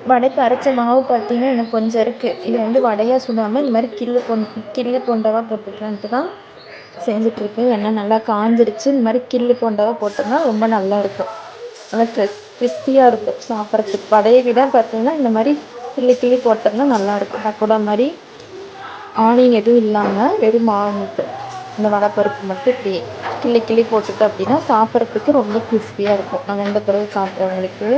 வடைக்கு அரைச்ச மாவு பார்த்தீங்கன்னா இன்னும் கொஞ்சம் இருக்குது. இதை வந்து வடையாக சுடாமல் இந்த மாதிரி கிள்ளு போண்டவா போட்டுக்கலான்ட்டு தான் செஞ்சிட்ருக்கு. எண்ணெய் நல்லா காஞ்சிடுச்சு. இந்த மாதிரி கிள்ளு போண்டவா போட்டோம்னா ரொம்ப நல்லாயிருக்கும். நல்லா கிறிஸ்பியாக இருக்கும் சாப்பிட்றதுக்கு. வடையை விட பார்த்தீங்கன்னா இந்த மாதிரி கிள்ளி போட்டோம்னா நல்லாயிருக்கும். பக்கோடா மாதிரி ஆனியன் எதுவும் இல்லாமல் வெறும் மாவு மட்டும் இந்த வடைப்பருப்பு மட்டும் இப்படி கிள்ளி போட்டுட்டோம் அப்படின்னா சாப்பிட்றதுக்கு ரொம்ப கிறிஸ்பியாக இருக்கும். நான் எந்த தடவை சாப்பிட்றவங்களுக்கு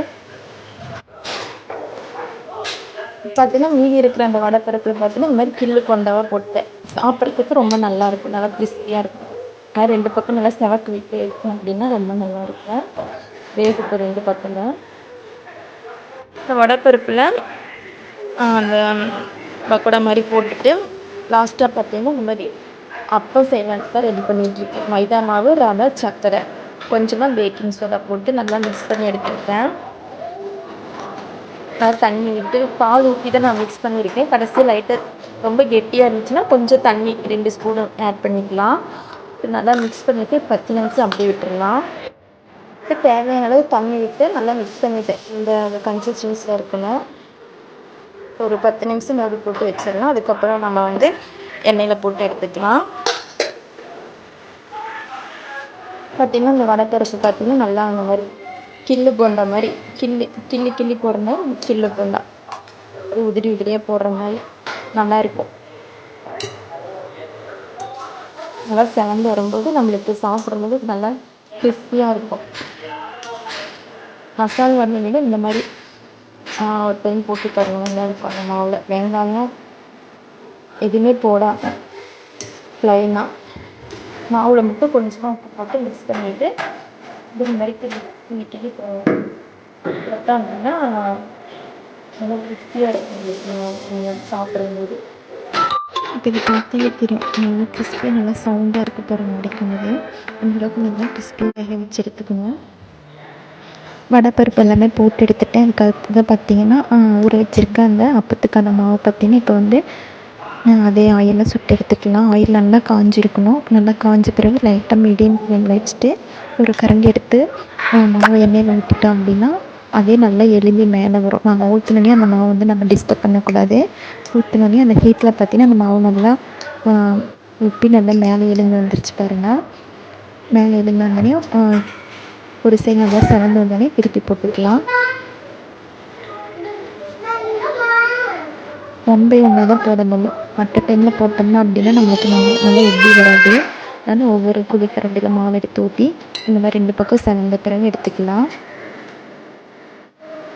பார்த்தீங்கன்னா மீதி இருக்கிற அந்த வடைப்பருப்பில் பார்த்தீங்கன்னா இந்த மாதிரி கிள்ளு கொண்டவா போட்டேன். சாப்பிட்றதுக்கு ரொம்ப நல்லாயிருக்கும். நல்லா கிறிஸ்பியாக இருக்கும். அது 2 பக்கம் நல்லா செவக்கு விட்டு எடுத்தோம் அப்படின்னா ரொம்ப நல்லாயிருக்கும். வேகட்டும் 2 பக்கமும். இந்த வடைப்பருப்பில் அந்த பக்கோடா மாதிரி போட்டுட்டு லாஸ்ட்டாக பார்த்தீங்கன்னா இந்த மாதிரி அப்பம் செய்யலான்ட்டு தான் ரெடி பண்ணிகிட்ருக்கேன். மைதா மாவு, ரவை, சர்க்கரை, கொஞ்சமாக பேக்கிங் சோடா போட்டு நல்லா மிக்ஸ் பண்ணி எடுத்துக்கிட்டேன். நல்லா தண்ணி விட்டு பால் ஊற்றி தான் நான் மிக்ஸ் பண்ணியிருக்கேன். கடைசியாக லைட்டாக ரொம்ப கெட்டியாக இருந்துச்சுன்னா கொஞ்சம் தண்ணி 2 ஸ்பூன் ஆட் பண்ணிக்கலாம். நல்லா மிக்ஸ் பண்ணிவிட்டு 10 நிமிஷம் அப்படியே விட்டுடலாம். தேவையான அளவு தண்ணி விட்டு நல்லா மிக்ஸ் பண்ணிவிட்டேன். இந்த கன்சிஸ்டன்சியில் இருக்கணும். ஒரு 10 நிமிஷம் நடு போட்டு வச்சிடலாம். அதுக்கப்புறம் நம்ம வந்து எண்ணெயில் போட்டு எடுத்துக்கலாம். பார்த்திங்கன்னா இந்த வடைப்பருப்பு பார்த்திங்கன்னா நல்லா அந்த மாதிரி கிள்ளு போண்டா மாதிரி கிள்ளி போடுற மாதிரி கிள்ளு போண்டா உதிரியாக போடுற மாதிரி நல்லாயிருக்கும். நல்லா செவந்து வரும்போது நம்மளுக்கு சாப்பிடும்போது நல்லா கிறிஸ்பியாக இருக்கும். மசாலா வடையை விட இந்த மாதிரி ஒரு டைம் போட்டு பாருங்கள். நல்லா இருக்கும். அந்த மாவில் வெங்காயம் எதுவுமே போடாமல் ப்ளைனாக மாவில் மட்டும் கொஞ்சமாக உப்பு போட்டு மிக்ஸ் பண்ணிவிட்டு இது மாதிரி கிள்ளி போட்டோம் அப்படின்னா நல்லா கிறிஸ்பியாக இருக்கும் சாப்பிடும்போது. இப்போ இது பார்த்தாலே தெரியும். நல்லா கிறிஸ்பியாக நல்லா சவுண்டாக இருக்குது பாருங்கள் உடைக்கும்போது. அந்தளவுக்கு நல்லா கிறிஸ்பியாக வேக வச்சு எடுத்துக்கணும். வடைப்பருப்பு எல்லாமே போட்டு எடுத்துட்டேன். அதுக்கு அடுத்தது பார்த்திங்கன்னா ஊற வச்சுருக்க அந்த அப்பத்துக்கான மாவு பார்த்திங்கன்னா இப்போ வந்து அதே ஆயிலில் சுட்டு எடுத்துக்கலாம். ஆயில் நல்லா காஞ்சிருக்கணும். நல்லா காஞ்ச பிறகு லைட்டாக மீடியம் ஃப்ளேமில் வச்சுட்டு ஒரு கரண்டி எடுத்து மாவு எண்ணெயில் ஊற்றிட்டோம் அப்படின்னா அதே நல்லா எலும்பி மேலே வரும். நாங்கள் ஊற்றினோடனே அந்த மாவு வந்து நம்ம டிஸ்டர்ப் பண்ணக்கூடாது. ஊற்றினோடனே அந்த ஹீட்டில் பார்த்திங்கன்னா அந்த மாவு நல்லா உப்பி நல்லா மேலே எலும்பி வந்துருச்சு பாருங்கள். மேலே எலும்பி வந்தோடனே ஒரு சைடு நல்லா செவந்து வந்தோடனே திருப்பி போட்டுக்கலாம். 1 by 1 தான் போடணும். மற்ற டைமில் போட்டோம்னா அப்படின்னா நம்மளுக்கு நல்லா எப்படி வராது. அதனால் ஒவ்வொரு குழிக்கரண்டியில் மாவு எடுத்து ஊற்றி இந்த மாதிரி 2 பக்கம் செவந்த பிறகு எடுத்துக்கலாம்.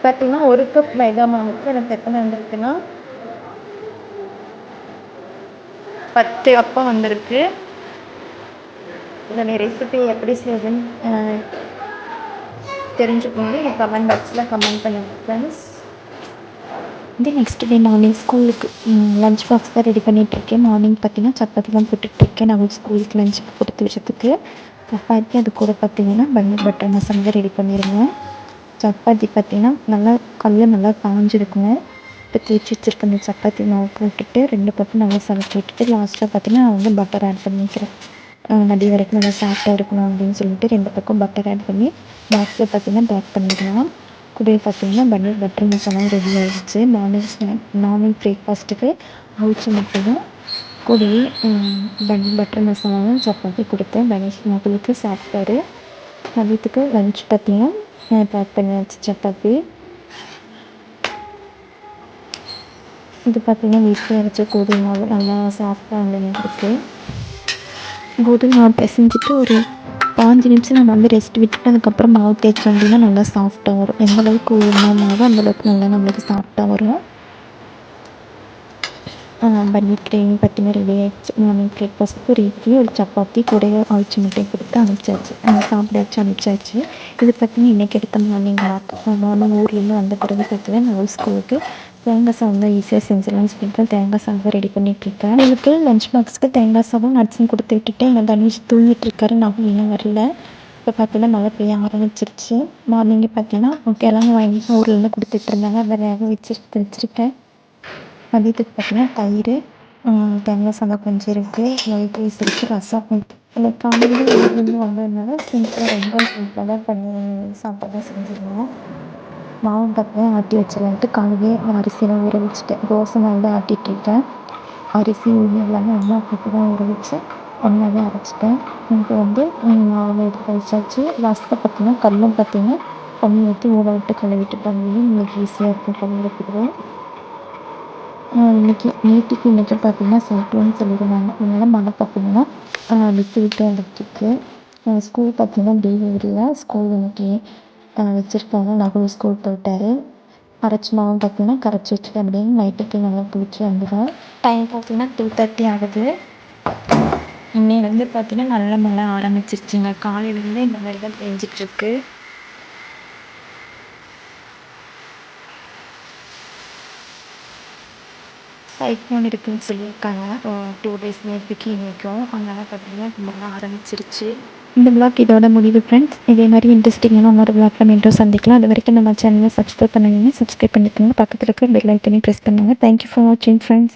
பார்த்திங்கன்னா 1 கப் மைதா மாவுக்கு எனக்கு எத்தனை வந்திருக்குன்னா 10 அப்பம் வந்திருக்கு. இதோடைய ரெசிபி எப்படி செய்யுதுன்னு தெரிஞ்சுக்கோங்க. என் கமெண்ட் பாக்ஸில் கமெண்ட் பண்ணுங்கள் ஃப்ரெண்ட்ஸ். இது நெக்ஸ்ட் டே மார்னிங் ஸ்கூலுக்கு லஞ்ச் பாக்ஸ் தான் ரெடி பண்ணிகிட்ருக்கேன். மார்னிங் பார்த்திங்கன்னா சப்பாத்திலாம் போட்டுட்ருக்கேன். நான் ஸ்கூலுக்கு லஞ்சுக்கு கொடுத்து வச்சதுக்கு சப்பாத்தி. அது கூட பார்த்திங்கன்னா பன்னீர் பட்டர் மசாலா தான் ரெடி பண்ணிடுவேன். சப்பாத்தி பார்த்திங்கன்னா நல்லா காஞ்சிருக்கணும். இப்போ தேய்ச்சி வச்சுருக்க அந்த சப்பாத்தி மாவு போட்டுட்டு 2 பக்கம் நல்லா சமைச்சி விட்டுட்டு லாஸ்ட்டாக பார்த்திங்கன்னா நான் வந்து பட்டர் ஆட் பண்ணிக்கிறேன். மதியம் வரைக்கும் நல்லா சாஃப்டாக இருக்கணும் அப்படின்னு சொல்லிட்டு 2 பக்கம் பட்டர் ஆட் பண்ணி பாக்ஸில் பார்த்திங்கன்னா பேக் பண்ணிடலாம். கூடவே பார்த்திங்கன்னா பன்னீர் பட்டர் மசாலாவும் ரெடி ஆகிடுச்சு. மார்னிங் பிரேக்ஃபாஸ்ட்டுக்கு அவிச்ச முட்டையும் கூடவே பன்னீர் பட்டர் மசாலாவும் சப்பாத்தி கொடுத்தேன். கணேஷ் மகளுக்கு சாப்பிட்டாரு. மதியத்துக்கு லஞ்ச் பார்த்திங்கன்னா பேக் பண்ணியாச்சு சப்பாத்தி. இது பார்த்திங்கன்னா வீட்டில் அரைச்ச கோதுமை மாவு நல்லா சாஃப்டாக இருக்குது. கோதுமை மாவு பிசைஞ்சிட்டு ஒரு 5 நிமிஷம் நம்ம வந்து ரெஸ்ட் விட்டுட்டு அதுக்கப்புறம் மாவு தேய்ச்சோம் அப்படின்னா நல்லா சாஃப்டாக வரும். எந்தளவுக்கு ஊறினா மாவு அந்தளவுக்கு நல்லா நம்மளுக்கு சாஃப்டாக வரும். பன்னீர் கிரேவி பார்த்திங்கன்னா ரெடி ஆகிடுச்சு. மார்னிங் பிரேக்ஃபாஸ்ட்டுக்கு ஒரு இட்லி ஒரு சப்பாத்தி கூடவே அவிச்ச முட்டை கொடுத்து அனுப்பிச்சாச்சு. சாப்பிட அனுப்பிச்சாச்சு. இது பார்த்திங்கன்னா இன்றைக்கி எடுத்த மார்னிங் ஊர்லேருந்து வந்த பிறகு பார்த்திங்கன்னா நான் ஸ்கூலுக்கு தேங்காய் சாதம் தான் ஈஸியாக செஞ்சிடலாம்னு சொல்லிட்டு தேங்காய் சாதம் ரெடி பண்ணிகிட்ருக்கேன். எனக்கு லஞ்ச் பாக்ஸுக்கு தேங்காய் சாதம் நட்ஸும் கொடுத்து விட்டுட்டு எங்கள் தனுஷ் தூங்கிட்டுருக்காரு. நான் இன்னும் வரல. இப்போ பார்த்திங்கன்னா மழை பெய்ய ஆரம்பிச்சிருச்சு. மார்னிங்கே பார்த்திங்கன்னா கிழங்கு வாங்கி ஊர்லேருந்து கொடுத்துட்ருந்தாங்க. அதை வேக வச்சுருக்கேன். மதியத்துக்கு பார்த்திங்கன்னா தயிர் தேங்காய் சாதம் கொஞ்சம் இருக்குது. ஒயிட் ரைஸ் இருக்குது. ரசம் இல்லை காலையில் ஊர்லேருந்து வந்ததுனால ரொம்ப சிம்பிளாக தான் பண்ணி சாப்பாடு தான் செஞ்சுருவோம். மாவு பார்த்தீங்கன்னா ஆட்டி வச்சிடலான்ட்டு காலையிலே அரிசியெல்லாம் ஊற வச்சுட்டேன். தோசை மாவு தான் ஆட்டிகிட்ருக்கேன். அரிசி எல்லாமே ஒன்றா போட்டு தான் ஊற வச்சு ஒன்றாவே அரைச்சிட்டேன். இப்போ வந்து மாவு எடுத்து வச்சாச்சு. லாஸ்ட்டாக பார்த்தீங்கன்னா கடலும் பார்த்தீங்கன்னா தண்ணி ஊற்றி ஊற விட்டு கழுவிட்டு பண்ணி இன்றைக்கி ஈஸியாக இருக்கும் கழுவுறதுக்கு. நேற்றுக்கும் பார்த்தீங்கன்னா சைக்ளோன்னு சொல்லியிருந்தாங்க. அதனால மழை பார்த்தீங்கன்னா விட்டு விட்டு வந்துட்டுருக்கு. ஸ்கூல் பார்த்தீங்கன்னா லீவு இல்லை. ஸ்கூல் இன்னைக்கு வச்சுருக்காங்க. நகுல் ஸ்கூல் போயிட்டாரு. அரைச்ச மாவு பார்த்தீங்கன்னா கரைச்சி வச்சுட்டு அப்படியே நைட்டுக்கு நல்லா புளிச்சு வந்துடும். டைம் பார்த்தீங்கன்னா 2:30 ஆகுது. இன்னையிலேருந்து பார்த்தீங்கன்னா நல்ல மழை ஆரம்பிச்சிருச்சுங்க. காலையிலேருந்தே இந்த மாதிரி தான் பெஞ்சிட்ருக்கு. சைக்ளோன் இருக்குதுன்னு சொல்லியிருக்காங்க. 2 டேஸ் நேற்றுக்கு இன்றைக்கும். அதனால் பார்த்தீங்கன்னா மழை ஆரம்பிச்சிருச்சு. இந்த விளாக் இதோட முடிவு ஃப்ரெண்ட்ஸ். இதே மாதிரி இன்ட்ரெஸ்டிங்கான இன்னொரு விளாக்ல மீண்டும் சந்திக்கலாம். அது வரைக்கும் நம்ம சேனலை சப்ஸ்கிரைப் பண்ணுவீங்க. சப்ஸ்கிரைப் பண்ணிக்கோங்க. பக்கத்தில் இருக்கிற பெல் ஐக்கனையும் ப்ரெஸ் பண்ணுங்கள். தேங்க்யூ ஃபார் வாட்சிங் ஃப்ரெண்ட்ஸ்.